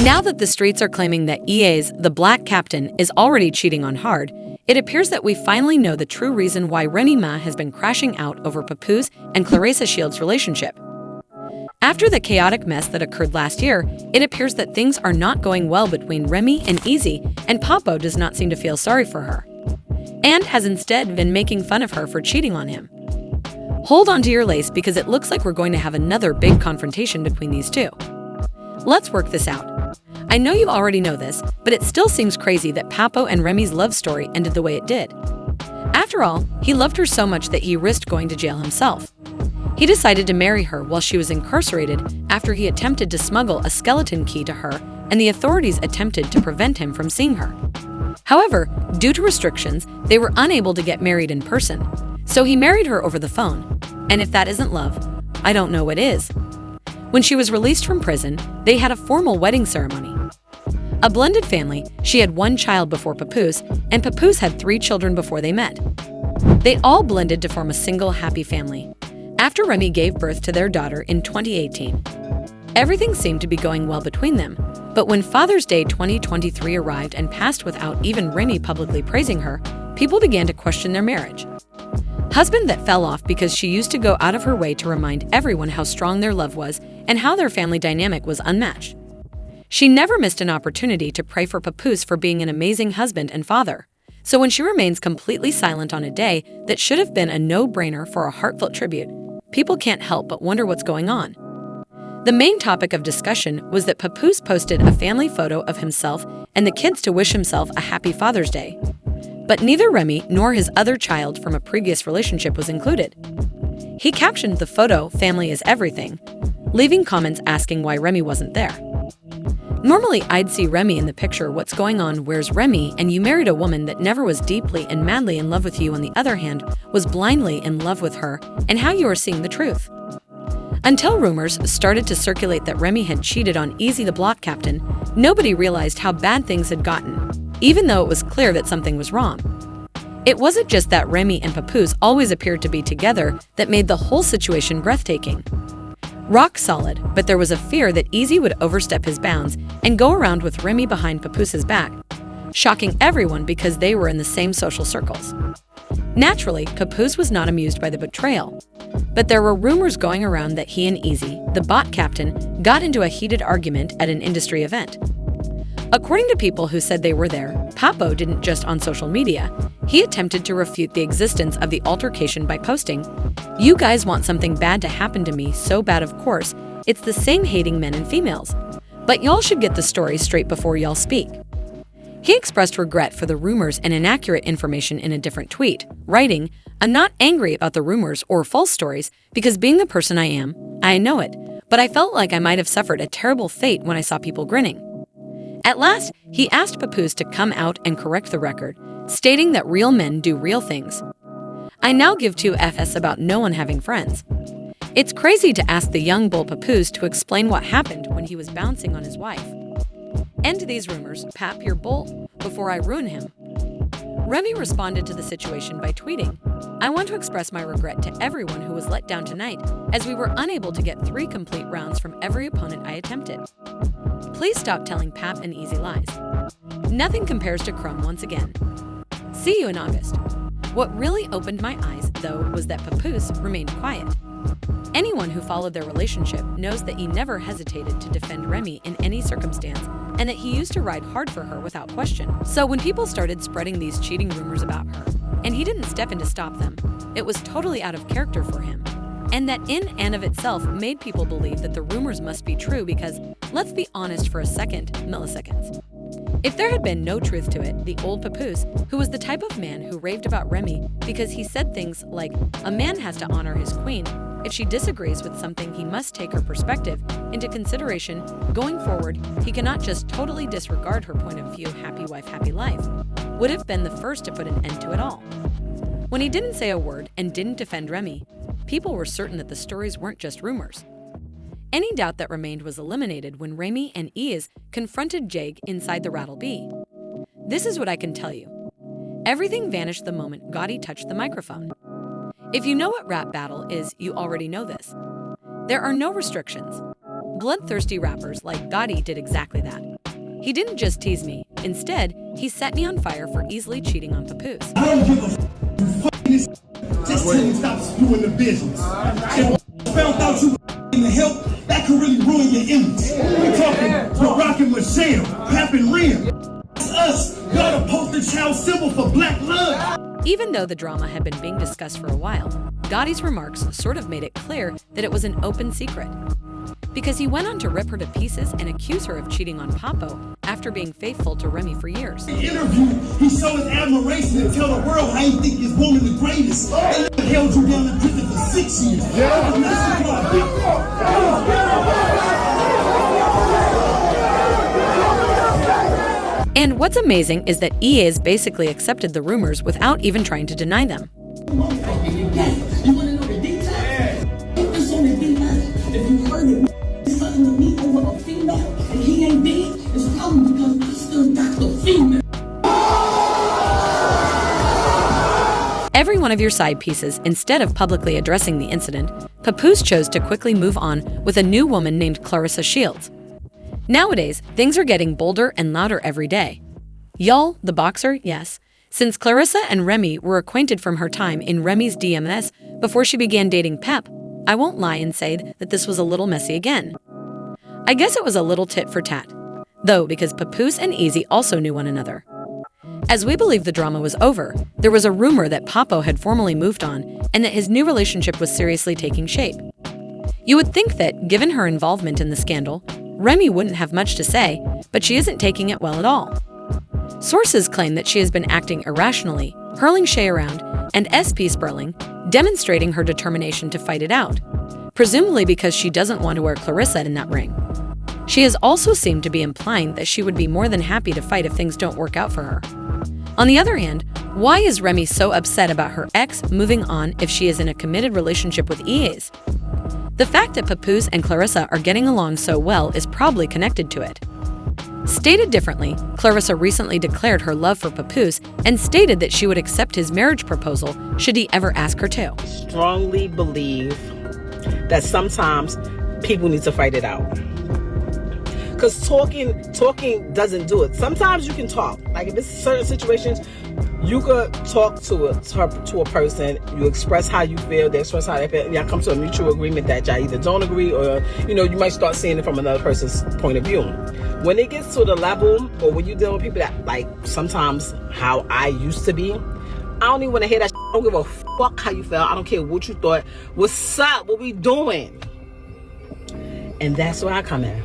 Now that the streets are claiming that EA's The Black Captain is already cheating on Hard, it appears that we finally know the true reason why Remy Ma has been crashing out over Papoose and Clarissa Shields' relationship. After the chaotic mess that occurred last year, it appears that things are not going well between Remy and Easy, and Papo does not seem to feel sorry for her, and has instead been making fun of her for cheating on him. Hold on to your lace because it looks like we're going to have another big confrontation between these two. Let's work this out. I know you already know this, but it still seems crazy that Papo and Remy's love story ended the way it did. After all, he loved her so much that he risked going to jail himself. He decided to marry her while she was incarcerated after he attempted to smuggle a skeleton key to her, and the authorities attempted to prevent him from seeing her. However, due to restrictions, they were unable to get married in person, so he married her over the phone. And if that isn't love, I don't know what is. When she was released from prison, they had a formal wedding ceremony. A blended family, she had one child before Papoose, and Papoose had 3 children before they met. They all blended to form a single happy family, after Remy gave birth to their daughter in 2018. Everything seemed to be going well between them, but when Father's Day 2023 arrived and passed without even Remy publicly praising her, people began to question their marriage. Husband that fell off because she used to go out of her way to remind everyone how strong their love was and how their family dynamic was unmatched. She never missed an opportunity to pray for Papoose for being an amazing husband and father. So when she remains completely silent on a day that should have been a no-brainer for a heartfelt tribute, people can't help but wonder what's going on. The main topic of discussion was that Papoose posted a family photo of himself and the kids to wish himself a happy Father's Day. But neither Remy nor his other child from a previous relationship was included. He captioned the photo, "Family is everything," leaving comments asking why Remy wasn't there. Normally, I'd see Remy in the picture, "What's going on? Where's Remy? And you married a woman that never was deeply and madly in love with you, on the other hand, was blindly in love with her, and how you are seeing the truth." Until rumors started to circulate that Remy had cheated on Easy the Black Captain, nobody realized how bad things had gotten, even though it was clear that something was wrong. It wasn't just that Remy and Papoose always appeared to be together that made the whole situation breathtaking. Rock solid, but there was a fear that Easy would overstep his bounds and go around with Remy behind Papoose's back, shocking everyone because they were in the same social circles. Naturally, Papoose was not amused by the betrayal, but there were rumors going around that he and Easy, the bot captain, got into a heated argument at an industry event. According to people who said they were there, Papo didn't just on social media. He attempted to refute the existence of the altercation by posting, "You guys want something bad to happen to me, so bad of course, it's the same hating men and females. But y'all should get the story straight before y'all speak." He expressed regret for the rumors and inaccurate information in a different tweet, writing, "I'm not angry about the rumors or false stories because being the person I am, I know it, but I felt like I might have suffered a terrible fate when I saw people grinning." At last, he asked Papoose to come out and correct the record, stating that real men do real things. "I now give 2 Fs about no one having friends." It's crazy to ask the young bull Papoose to explain what happened when he was bouncing on his wife. End these rumors, Pap, your bull, before I ruin him. Remy responded to the situation by tweeting, "I want to express my regret to everyone who was let down tonight, as we were unable to get 3 complete rounds from every opponent I attempted. Please stop telling Pap and Easy lies. Nothing compares to Crumb once again. See you in August." What really opened my eyes, though, was that Papoose remained quiet. Anyone who followed their relationship knows that he never hesitated to defend Remy in any circumstance, and that he used to ride hard for her without question. So when people started spreading these cheating rumors about her, and he didn't step in to stop them, it was totally out of character for him. And that in and of itself made people believe that the rumors must be true because, let's be honest for a second, milliseconds. If there had been no truth to it, the old Papoose, who was the type of man who raved about Remy because he said things like, "A man has to honor his queen. If she disagrees with something, he must take her perspective into consideration. Going forward, he cannot just totally disregard her point of view, happy wife, happy life," would have been the first to put an end to it all. When he didn't say a word and didn't defend Remy, people were certain that the stories weren't just rumors. Any doubt that remained was eliminated when Remy and Ease confronted Jake inside the Rattle Bee. This is what I can tell you. Everything vanished the moment Gotti touched the microphone. If you know what rap battle is, you already know this. There are no restrictions. Bloodthirsty rappers like Gotti did exactly that. He didn't just tease me. Instead, he set me on fire for easily cheating on Papoose. I don't give a this just till he stops doing the business. If found out you in the help, that could really ruin your image. We're talking The Rock and Michelle, Pap and Remy. It's us. Y'all the poster child symbol for black love. Even though the drama had been being discussed for a while, Gotti's remarks sort of made it clear that it was an open secret. Because he went on to rip her to pieces and accuse her of cheating on Papo after being faithful to Remy for years. In the interview, he showed his admiration and tell the world how he think his woman the greatest. And they held you down in prison for 6 years. And what's amazing is that EA's basically accepted the rumors without even trying to deny them. You want to know the details? It's only B9. If you heard it, something to me over a female, and he ain't dead, it's probably because I still got the female. Every one of your side pieces, instead of publicly addressing the incident, Papoose chose to quickly move on with a new woman named Clarissa Shields. Nowadays, things are getting bolder and louder every day. Y'all, the boxer, yes. Since Clarissa and Remy were acquainted from her time in Remy's DMS before she began dating Pep, I won't lie and say that this was a little messy again. I guess it was a little tit for tat, though, because Papoose and Easy also knew one another. As we believe the drama was over, there was a rumor that Papo had formally moved on and that his new relationship was seriously taking shape. You would think that, given her involvement in the scandal, Remy wouldn't have much to say, but she isn't taking it well at all. Sources claim that she has been acting irrationally, hurling Shay around, and SP spurling, demonstrating her determination to fight it out, presumably because she doesn't want to wear Clarissa in that ring. She has also seemed to be implying that she would be more than happy to fight if things don't work out for her. On the other hand, why is Remy so upset about her ex moving on if she is in a committed relationship with EA's? The fact that Papoose and Clarissa are getting along so well is probably connected to it. Stated differently, Clarissa recently declared her love for Papoose and stated that she would accept his marriage proposal should he ever ask her to. Strongly believe that sometimes people need to fight it out. Because talking doesn't do it. Sometimes you can talk. Like if it's certain situations, you could talk to a person. You express how you feel. They express how they feel. Y'all come to a mutual agreement that y'all either don't agree or you might start seeing it from another person's point of view. When it gets to the level, or when you deal with people that like sometimes how I used to be, I don't even want to hear that. I don't give a fuck how you felt. I don't care what you thought. What's up? What we doing? And that's where I come in.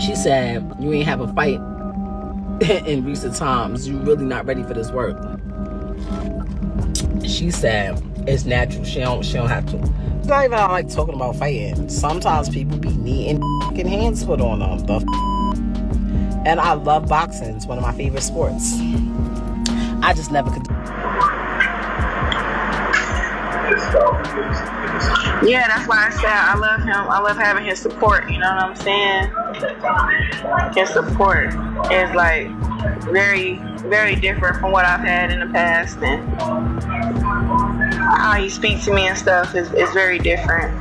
She said, you ain't have a fight in recent times. You really not ready for this work. She said, it's natural. She don't have to. It's not even like talking about fighting. Sometimes people be needing fucking hands put on them. And I love boxing. It's one of my favorite sports. I just never could. Yeah, that's why I said I love him. I love having his support. You know what I'm saying? His support is like very, very different from what I've had in the past, and how he speaks to me and stuff is very different.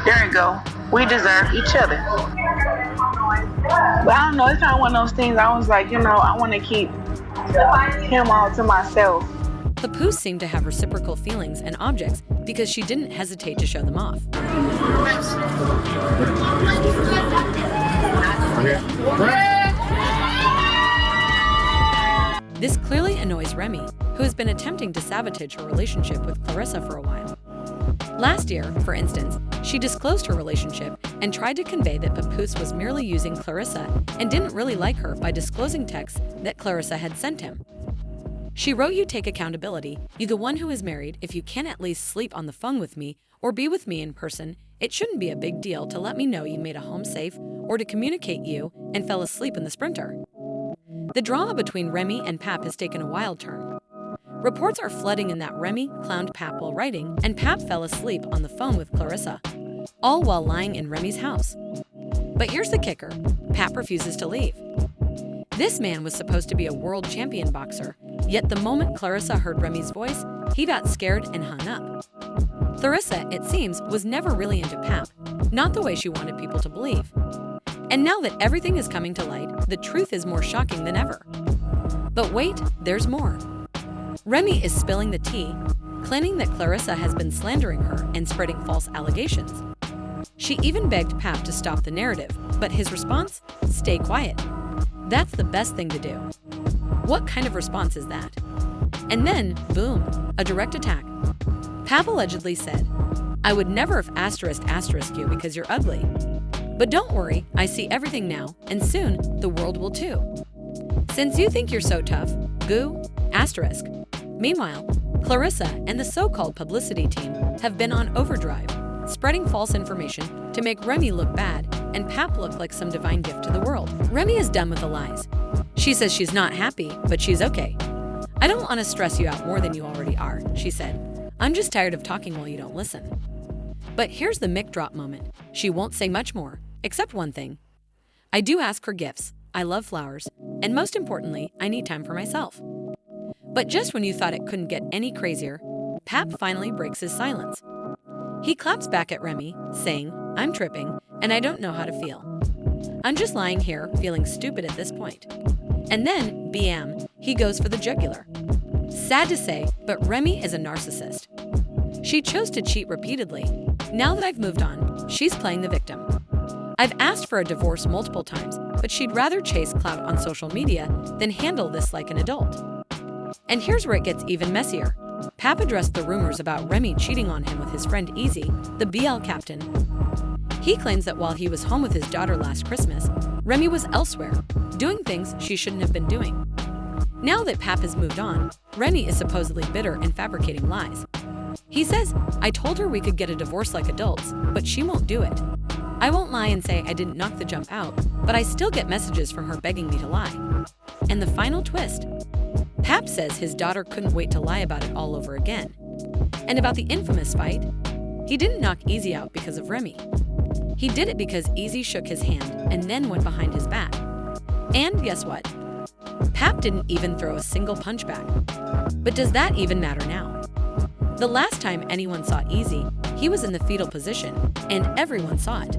There you go. We deserve each other. But I don't know. It's kind of one of those things. I was like, I want to keep him all to myself. Papoose seemed to have reciprocal feelings and objects because she didn't hesitate to show them off. This clearly annoys Remy, who has been attempting to sabotage her relationship with Clarissa for a while. Last year, for instance, she disclosed her relationship and tried to convey that Papoose was merely using Clarissa and didn't really like her by disclosing texts that Clarissa had sent him. She wrote, "You take accountability. You the one who is married. If you can at least sleep on the phone with me or be with me in person, it shouldn't be a big deal to let me know you made a home safe or to communicate you and fell asleep in the Sprinter." The drama between Remy and Pap has taken a wild turn. Reports are flooding in that Remy clowned Pap while writing and Pap fell asleep on the phone with Clarissa, all while lying in Remy's house. But here's the kicker. Pap refuses to leave. This man was supposed to be a world champion boxer, Yet the moment Clarissa heard Remy's voice, he got scared and hung up. Clarissa, it seems, was never really into Pap, not the way she wanted people to believe. And now that everything is coming to light, the truth is more shocking than ever. But wait, there's more. Remy is spilling the tea, claiming that Clarissa has been slandering her and spreading false allegations. She even begged Pap to stop the narrative, but his response? Stay quiet. That's the best thing to do. What kind of response is that? And then, boom, a direct attack. Pap allegedly said, I would never have asterisk you because you're ugly. But don't worry, I see everything now, and soon the world will too. Since you think you're so tough, goo, asterisk. Meanwhile, Clarissa and the so-called publicity team have been on overdrive, spreading false information to make Remy look bad and Pap look like some divine gift to the world. Remy is done with the lies. She says she's not happy, but she's okay. I don't want to stress you out more than you already are, she said. I'm just tired of talking while you don't listen. But here's the mic drop moment. She won't say much more, except one thing. I do ask for gifts. I love flowers. And most importantly, I need time for myself. But just when you thought it couldn't get any crazier, Pap finally breaks his silence. He claps back at Remy, saying, I'm tripping, and I don't know how to feel. I'm just lying here, feeling stupid at this point. And then, bam, he goes for the jugular. Sad to say, but Remy is a narcissist. She chose to cheat repeatedly. Now that I've moved on, she's playing the victim. I've asked for a divorce multiple times, but she'd rather chase clout on social media than handle this like an adult. And here's where it gets even messier. Pap addressed the rumors about Remy cheating on him with his friend Easy, the BL captain. He claims that while he was home with his daughter last Christmas, Remy was elsewhere, doing things she shouldn't have been doing. Now that Pap has moved on, Remy is supposedly bitter and fabricating lies. He says, I told her we could get a divorce like adults, but she won't do it. I won't lie and say I didn't knock the jump out, but I still get messages from her begging me to lie. And the final twist. Pap says his daughter couldn't wait to lie about it all over again. And about the infamous fight, he didn't knock Easy out because of Remy. He did it because Easy shook his hand and then went behind his back. And guess what? Pap didn't even throw a single punch back. But does that even matter now? The last time anyone saw Easy, he was in the fetal position, and everyone saw it.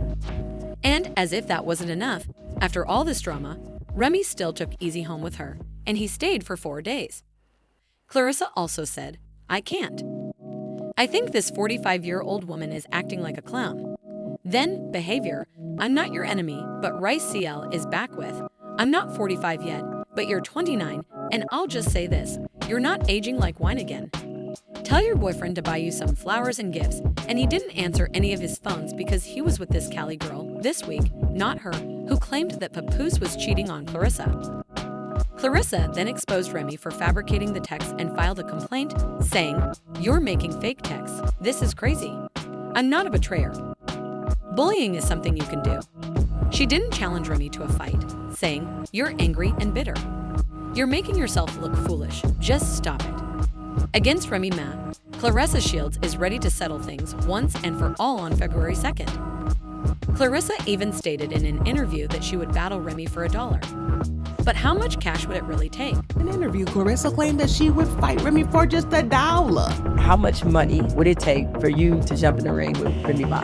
And as if that wasn't enough, after all this drama, Remy still took Easy home with her, and he stayed for 4 days. Clarissa also said, I can't. I think this 45-year-old woman is acting like a clown. Then, behavior. I'm not your enemy, but Rice CL is back with, I'm not 45 yet, but you're 29, and I'll just say this, you're not aging like wine again. Tell your boyfriend to buy you some flowers and gifts, and he didn't answer any of his phones because he was with this Cali girl this week, not her, who claimed that Papoose was cheating on Clarissa. Clarissa then exposed Remy for fabricating the text and filed a complaint, saying, You're making fake texts. This is crazy. I'm not a betrayer. Bullying is something you can do. She didn't challenge Remy to a fight, saying, You're angry and bitter. You're making yourself look foolish. Just stop it. Against Remy Ma, Clarissa Shields is ready to settle things once and for all on February 2nd. Clarissa even stated in an interview that she would battle Remy for $1. But how much cash would it really take? In an interview, Clarissa claimed that she would fight Remy for just $1. How much money would it take for you to jump in the ring with Remy Ma?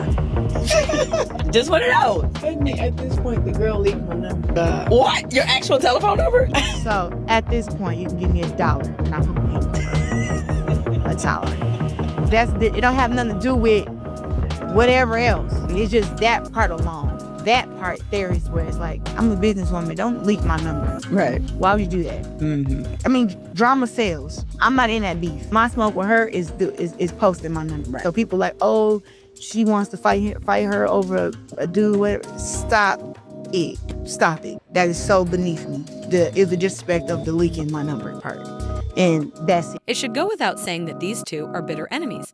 Just want to know. I think at this point, the girl leave her number. What? Your actual telephone number? So at this point, you can give me $1, and I'm gonna pay you $1. It don't have nothing to do with whatever else. It's just that part alone. That part there is where it's like, I'm a businesswoman. Don't leak my number. Right. Why would you do that? Mm-hmm. I mean, drama sells. I'm not in that beef. My smoke with her is posting my number. Right. So people like, oh, she wants to fight her over a dude. Whatever. Stop it. Stop it. That is so beneath me. The disrespect of the leaking my number part. And that's it. It should go without saying that these two are bitter enemies.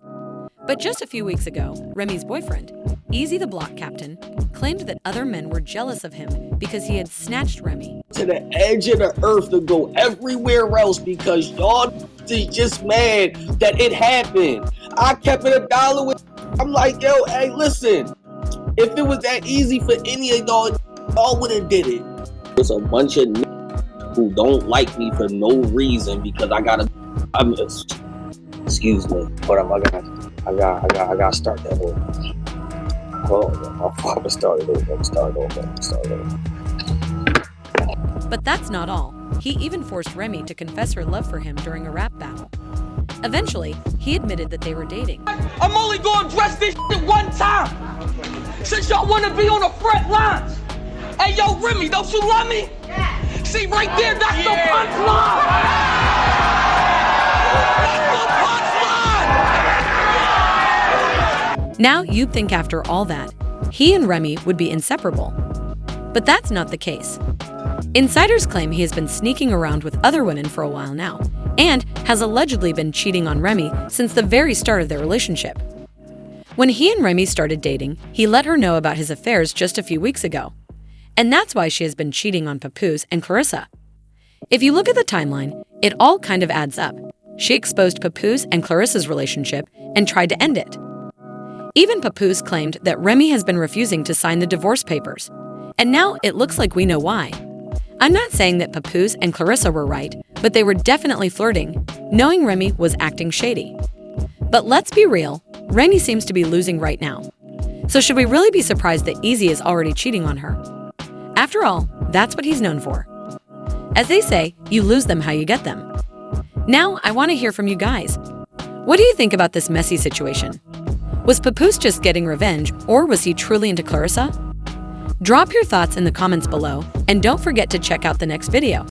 But just a few weeks ago, Remy's boyfriend, Easy the block captain, claimed that other men were jealous of him because he had snatched Remy. To the edge of the earth to go everywhere else because y'all is just mad that it happened. I kept it $1 with. I'm like, yo, hey, listen. If it was that easy for any of y'all would have did it. It's a bunch of who don't like me for no reason because excuse me, hold up, I gotta start that over. Hold on, my father started over. But that's not all. He even forced Remy to confess her love for him during a rap battle. Eventually, he admitted that they were dating. I'm only gonna address this shit one time. Since y'all wanna be on the front lines. Hey, yo, Remy, don't you love me? Yeah. See, right there, that's the punchline. That's the punchline. Now you'd think after all that, he and Remy would be inseparable. But that's not the case. Insiders claim he has been sneaking around with other women for a while now, and has allegedly been cheating on Remy since the very start of their relationship. When he and Remy started dating, he let her know about his affairs just a few weeks ago. And that's why she has been cheating on Papoose and Clarissa. If you look at the timeline, it all kind of adds up. She exposed Papoose and Clarissa's relationship and tried to end it. Even Papoose claimed that Remy has been refusing to sign the divorce papers. And now it looks like we know why. I'm not saying that Papoose and Clarissa were right, but they were definitely flirting, knowing Remy was acting shady. But let's be real, Remy seems to be losing right now. So should we really be surprised that Easy is already cheating on her? After all, that's what he's known for. As they say, you lose them how you get them. Now, I want to hear from you guys. What do you think about this messy situation? Was Papoose just getting revenge, or was he truly into Clarissa? Drop your thoughts in the comments below, and don't forget to check out the next video.